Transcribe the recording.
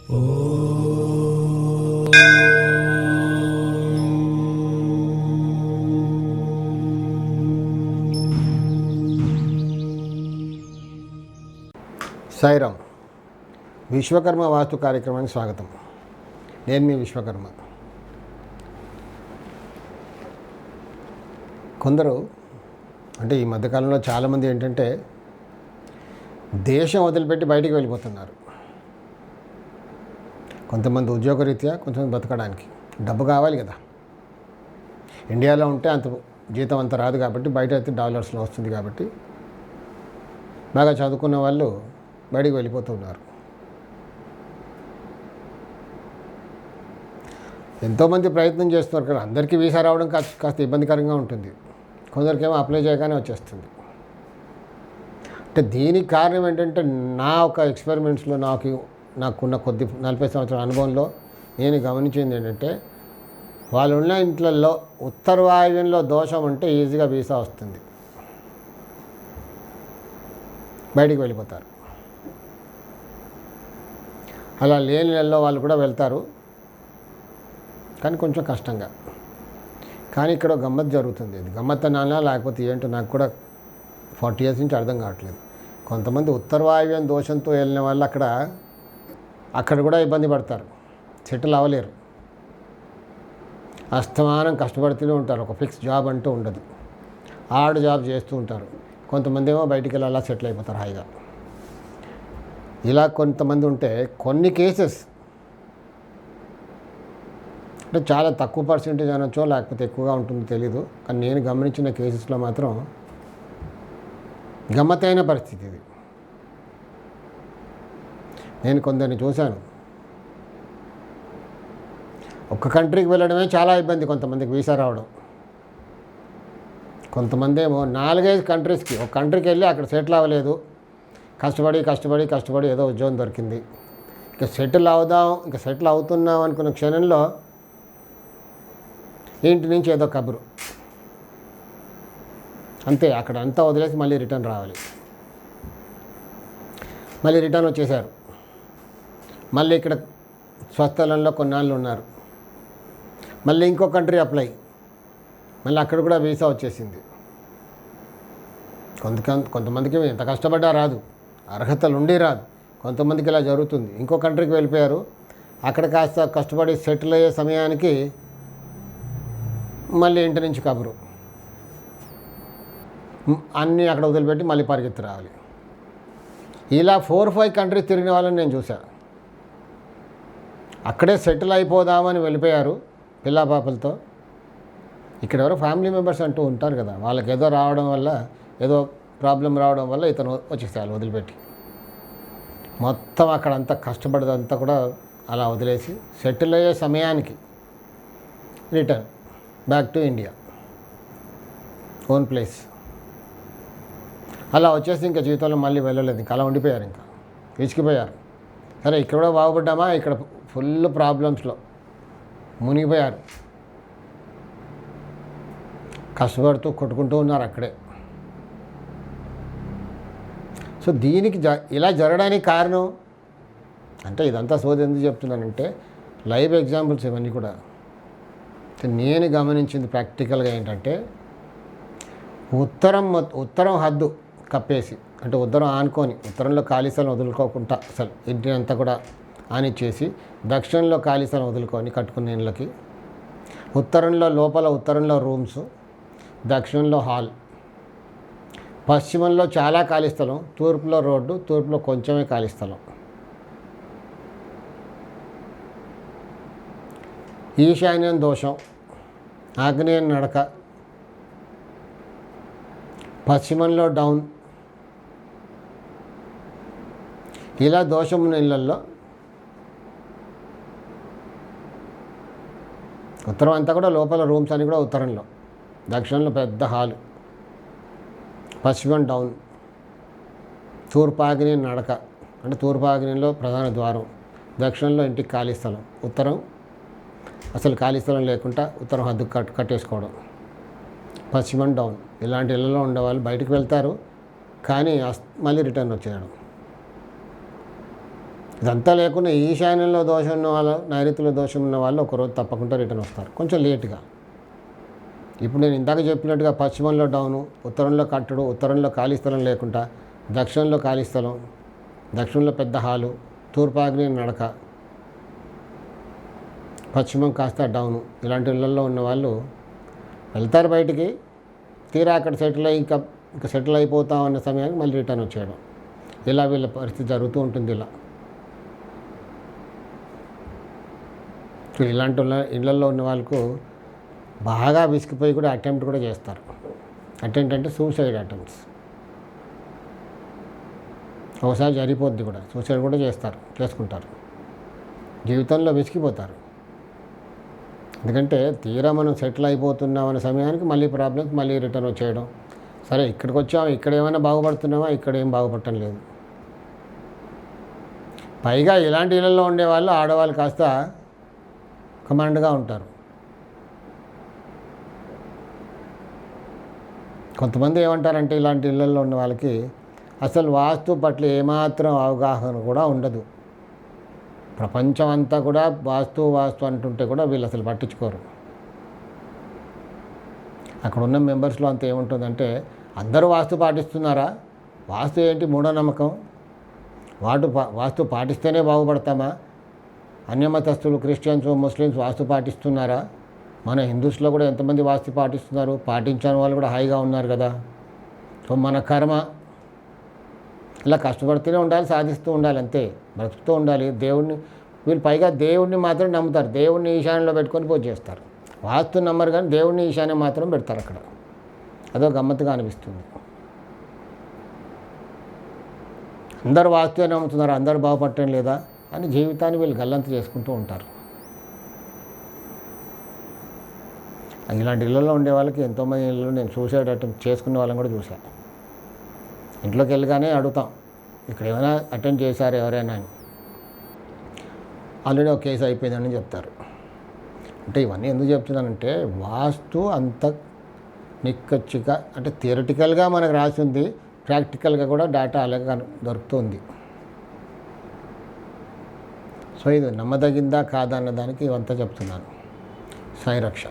సాయిరామ్. విశ్వకర్మ వాస్తు కార్యక్రమానికి స్వాగతం. నేను మీ విశ్వకర్మ. కొందరు అంటే ఈ మధ్యకాలంలో చాలామంది ఏంటంటే దేశం వదిలిపెట్టి బయటికి వెళ్ళిపోతున్నారు. కొంతమంది ఉద్యోగరీత్యా, కొంతమంది బతకడానికి డబ్బు కావాలి కదా. ఇండియాలో ఉంటే అంత జీతం అంత రాదు కాబట్టి, బయట అయితే డాలర్స్లో వస్తుంది కాబట్టి బాగా చదువుకున్న వాళ్ళు బయటికి వెళ్ళిపోతున్నారు. ఎంతోమంది ప్రయత్నం చేస్తున్నారు కదా. అందరికీ వీసా రావడం కాస్త ఇబ్బందికరంగా ఉంటుంది. కొందరికేమో అప్లై చేయగానే వచ్చేస్తుంది. అంటే దీనికి కారణం ఏంటంటే నా ఒక ఎక్స్పెరిమెంట్స్లో నాకున్న 40 సంవత్సరాల అనుభవంలో నేను గమనించింది ఏంటంటే, వాళ్ళు ఉన్న ఇంట్లలో ఉత్తర వాయువ్యంలో దోషం ఉంటే ఈజీగా వీసా వస్తుంది, బయటికి వెళ్ళిపోతారు. అలా లేని నెలలో వాళ్ళు కూడా వెళ్తారు, కానీ కొంచెం కష్టంగా. కానీ ఇక్కడ గమ్మత్ జరుగుతుంది. ఇది గమ్మత్ అనాలా లేకపోతే ఏంటో నాకు కూడా 40 years నుంచి అర్థం కావట్లేదు. కొంతమంది ఉత్తర వాయువ్యం దోషంతో వెళ్ళిన వాళ్ళు అక్కడ కూడా ఇబ్బంది పడతారు, సెటిల్ అవ్వలేరు. అస్తమానం కష్టపడుతూనే ఉంటారు, ఒక ఫిక్స్ జాబ్ అంటూ ఉండదు, ఆర్డ్ జాబ్ చేస్తూ ఉంటారు. కొంతమంది ఏమో బయటికి వెళ్ళి అలా సెటిల్ అయిపోతారు హాయిగా. ఇలా కొంతమంది ఉంటే కొన్ని కేసెస్ అంటే చాలా తక్కువ పర్సెంటేజ్ అనొచ్చో లేకపోతే ఎక్కువగా ఉంటుందో తెలీదు, కానీ నేను గమనించిన కేసెస్లో మాత్రం గమ్మత్తైన పరిస్థితి ఇది. నేను కొందరిని చూశాను, ఒక్క కంట్రీకి వెళ్ళడమే చాలా ఇబ్బంది కొంతమందికి వీసా రావడం. కొంతమంది ఏమో 4-5 కంట్రీస్కి, ఒక కంట్రీకి వెళ్ళి అక్కడ సెటిల్ అవ్వలేదు, కష్టపడి ఏదో ఉద్యోగం దొరికింది, ఇంకా సెటిల్ అవుతున్నాం అనుకున్న క్షణంలో ఇంటి నుంచి ఏదో కబురు, అంతే. అక్కడ అంతా వదిలేసి మళ్ళీ రిటర్న్ రావాలి. మళ్ళీ రిటర్న్ వచ్చేసారు. మళ్ళీ ఇక్కడ స్వస్థలంలో కొన్నాళ్ళు ఉన్నారు. మళ్ళీ ఇంకో కంట్రీ అప్లై, మళ్ళీ అక్కడ కూడా వీసా వచ్చేసింది. కొంతమందికి ఎంత కష్టపడ్డా రాదు, అర్హతలు ఉండి రాదు. కొంతమందికి ఇలా జరుగుతుంది. ఇంకో కంట్రీకి వెళ్ళిపోయారు, అక్కడ కాస్త కష్టపడి సెటిల్ అయ్యే సమయానికి మళ్ళీ ఇంటి నుంచి కబురు, అన్నీ అక్కడ వదిలిపెట్టి మళ్ళీ పరిగెత్తి రావాలి. ఇలా 4-5 కంట్రీస్ తిరిగిన వాళ్ళని నేను చూశాను. అక్కడే సెటిల్ అయిపోదామని వెళ్ళిపోయారు పిల్లాపాపలతో. ఇక్కడ ఎవరో ఫ్యామిలీ మెంబర్స్ అంటూ ఉంటారు కదా, వాళ్ళకి ఏదో రావడం వల్ల, ఏదో ప్రాబ్లం రావడం వల్ల ఇతను వచ్చేసారు వదిలిపెట్టి. మొత్తం అక్కడంతా కష్టపడదంతా కూడా అలా వదిలేసి సెటిల్ అయ్యే సమయానికి return back to India, own place. అలా వచ్చేసి ఇంకా జీవితంలో మళ్ళీ వెళ్ళలేదు, ఇంకా అలా ఉండిపోయారు, ఇంకా విసిగిపోయారు. సరే ఇక్కడ కూడా బాగుపడ్డామా, ఇక్కడ ఫుల్ ప్రాబ్లమ్స్లో మునిగిపోయారు, కష్టపడుతూ కొట్టుకుంటూ ఉన్నారు అక్కడే. సో దీనికి ఇలా జరగడానికి కారణం అంటే, ఇదంతా సోది ఎందుకు చెప్తున్నానంటే లైవ్ ఎగ్జాంపుల్స్ ఇవన్నీ కూడా. నేను గమనించింది ప్రాక్టికల్గా ఏంటంటే, ఉత్తరం హద్దు కప్పేసి, అంటే ఉత్తరం ఆనుకొని, ఉత్తరంలో ఖాళీ స్థలం వదులుకోకుండా అసలు ఇంటిని అంతా కూడా ఆనిచ్చేసి, దక్షిణంలో ఖాళీ స్థలం వదులుకొని కట్టుకున్న ఇళ్ళకి, ఉత్తరంలో రూమ్స్, దక్షిణంలో హాల్, పశ్చిమంలో చాలా ఖాళీ స్థలం, తూర్పులో రోడ్డు, తూర్పులో కొంచెమే ఖాళీ స్థలం. ఈశాన్యం దోషం, ఆగ్నేయం నడక, పశ్చిమంలో డౌన్. ఇలా దోషం ఉన్న ఇళ్ళల్లో ఉత్తరం అంతా కూడా లోపల రూమ్స్ అని కూడా ఉత్తరంలో, దక్షిణంలో పెద్ద హాలు, పశ్చిమం డౌన్, తూర్పు ఆగ్నేయం నడక, అంటే తూర్పు ఆగ్నేయంలో ప్రధాన ద్వారం, దక్షిణంలో ఇంటికి ఖాళీ స్థలం, ఉత్తరం అసలు ఖాళీ స్థలం లేకుండా ఉత్తరం హద్దు కట్టేసుకోవడం, పశ్చిమం డౌన్. ఇలాంటి ఇళ్ళలో ఉండేవాళ్ళు బయటకు వెళ్తారు, కానీ మళ్ళీ రిటర్న్ వచ్చేయడం. ఇదంతా లేకుండా ఈశాన్యంలో దోషం ఉన్న వాళ్ళు, నైరుతిలో దోషం ఉన్న వాళ్ళు ఒకరోజు తప్పకుండా రిటర్న్ వస్తారు, కొంచెం లేట్గా. ఇప్పుడు నేను ఇందాక చెప్పినట్టుగా పశ్చిమంలో డౌను, ఉత్తరంలో కట్టడు, ఉత్తరంలో ఖాళీ స్థలం లేకుండా, దక్షిణంలో ఖాళీ స్థలం, దక్షిణంలో పెద్ద హాలు, తూర్పాగ్ని నడక, పశ్చిమం కాస్త డౌను, ఇలాంటి ఇళ్ళల్లో ఉన్న వాళ్ళు వెళ్తారు బయటికి. తీరా అక్కడ సెటిల్ అయ్యి ఇంకా సెటిల్ అయిపోతాం అన్న సమయానికి మళ్ళీ రిటర్న్ వచ్చేయడం. ఇలా వీళ్ళ పరిస్థితి జరుగుతూ ఉంటుంది. ఇలా ఇలాంటి ఇళ్ళల్లో ఉన్న వాళ్ళకు బాగా విసిగిపోయి కూడా అటెంప్ట్ కూడా చేస్తారు. అటెంప్ట్ అంటే సూసైడ్ అటెంప్ట్స్. ఒకసారి జరిగిపోద్ది కూడా, సూసైడ్ కూడా చేసుకుంటారు. జీవితంలో విసిగిపోతారు. ఎందుకంటే తీరా మనం సెటిల్ అయిపోతున్నాం అనే సమయానికి మళ్ళీ ప్రాబ్లమ్స్, మళ్ళీ రిటర్న్ వచ్చేయడం. సరే ఇక్కడికి వచ్చాము, ఇక్కడ ఏమైనా బాగుపడుతున్నామా? ఇక్కడ ఏం బాగుపడటం లేదు. పైగా ఇలాంటి ఇళ్ళల్లో ఉండేవాళ్ళు ఆడవాళ్ళు కాస్త కమాండ్గా ఉంటారు. కొంతమంది ఏమంటారంటే ఇలాంటి ఇళ్ళల్లో ఉన్న వాళ్ళకి అసలు వాస్తు పట్ల ఏమాత్రం అవగాహన కూడా ఉండదు. ప్రపంచం అంతా కూడా వాస్తు అంటుంటే కూడా వీళ్ళు అసలు పట్టించుకోరు. అక్కడ ఉన్న మెంబర్స్లో అంత ఏముంటుందంటే, అందరూ వాస్తు పాటిస్తున్నారా? వాస్తు ఏంటి మూఢనమ్మకం? వాస్తు పాటిస్తేనే బాగుపడతామా? అన్యమతస్తులు, క్రిస్టియన్స్, ముస్లిమ్స్ వాస్తు పాటిస్తున్నారా? మన హిందూస్లో కూడా ఎంతమంది వాస్తు పాటిస్తున్నారు? పాటించని వాళ్ళు కూడా హాయిగా ఉన్నారు కదా. సో మన కర్మ ఇలా కష్టపడుతూనే ఉండాలి, సాధిస్తూ ఉండాలి, అంతే, బ్రతుకుతూ ఉండాలి. వీళ్ళు పైగా దేవుడిని మాత్రం నమ్ముతారు. దేవుడిని ఈశాన్యంలో పెట్టుకొని పూజ చేస్తారు. వాస్తు నమ్మరు కానీ దేవుడిని ఈశాన్యం మాత్రం పెడతారు అక్కడ. అదో గమ్మత్తుగా అనిపిస్తుంది. అందరూ వాస్తునే నమ్ముతున్నారు, అందరూ బాగుపడటం లేదా అని జీవితాన్ని వీళ్ళు గల్లంత చేసుకుంటూ ఉంటారు. ఇలాంటి ఇళ్ళలో ఉండే వాళ్ళకి ఎంతోమంది ఇళ్ళు నేను సూసైడ్ అటెంప్ట్ చేసుకునే వాళ్ళని కూడా చూశాను. ఇంట్లోకి వెళ్ళగానే అడుగుతాం, ఇక్కడ ఏమైనా అటెంప్ట్ చేశారు ఎవరైనా అని. ఆల్రెడీ ఒక కేసు అయిపోయిందని చెప్తారు. అంటే ఇవన్నీ ఎందుకు చెప్తున్నానంటే, వాస్తు అంత నిక్కచ్చిగా అంటే థియరిటికల్గా మనకు రాసి ఉంది, ప్రాక్టికల్గా కూడా డేటా అలాగే దొరుకుతుంది. సో ఇది నమ్మదగిందా కాదా అన్నదానికి ఇవంతా చెప్తున్నాను. సాయి రక్ష.